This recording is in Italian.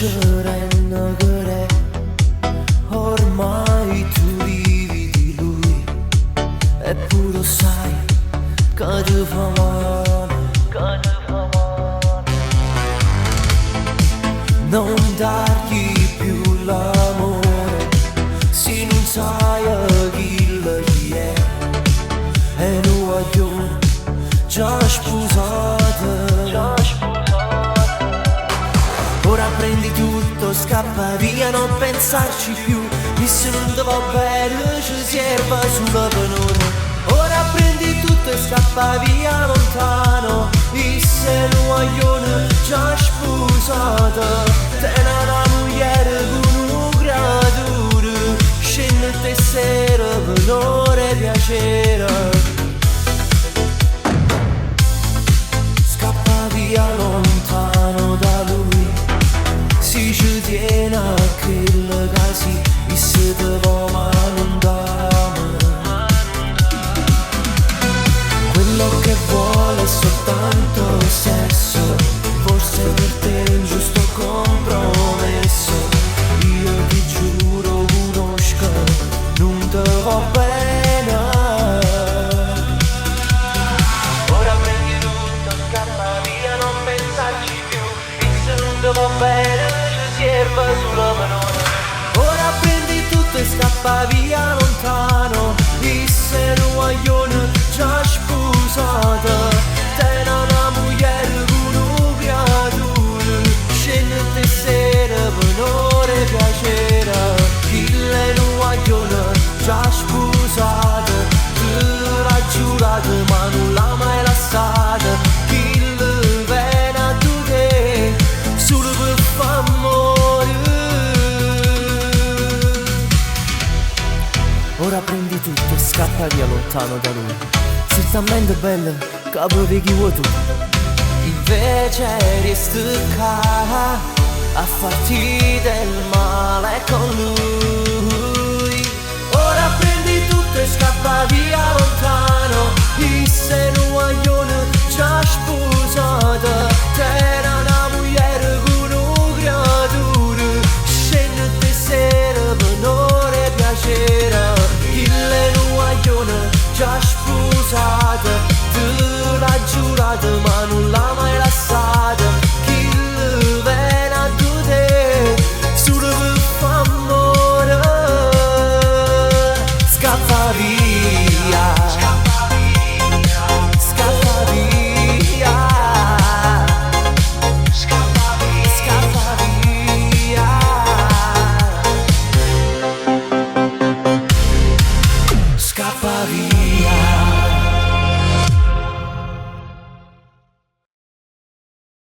c'era che ormai tu vivi di lui, eppure lo sai che ti fa male, non dargli più l'amore, se non sai chi gli è un guaglione già sposato. Ora prendi tutto, scappa via, non pensarci più, e se non ti va bene ci serve sulla penone. Ora prendi tutto e scappa via lontano, e se un guaglione già sposato, te una moglie con un creatura, scende te sera per l'ore piacere. Scappa via lontano da lui, si ci tiene a quel casi, e se te va ma non dame. Quello che vuole è soltanto sesso, forse per te è un giusto compromesso. Io ti giuro conosco, non te va bene. Ora prendi tutto, scappa via, non pensarci più, e se non te va bene ci serve sulla penone. Ora prendi tutto e scappa via lontano, e se un guaglione già sposato, te una moglie con un creatura, scende sera per l'ore piacere. Chi è un guaglione già sposato, te l'ha giurato ma non l'ha mai lasciata. Chi le viene a te solo per far morire. Ora prendi tutto e scappa via lontano da lui, sei talmente bella che provi chi vuoi tu. Invece resti qua a farti del male con lui. Ora prendi tutto e scappa via lontano, e se un guaglione già sposato, te una moglie con un creatura, scende sera per l'ore piacere. Chi è un guaglione già sposato, te l'ha giurato ma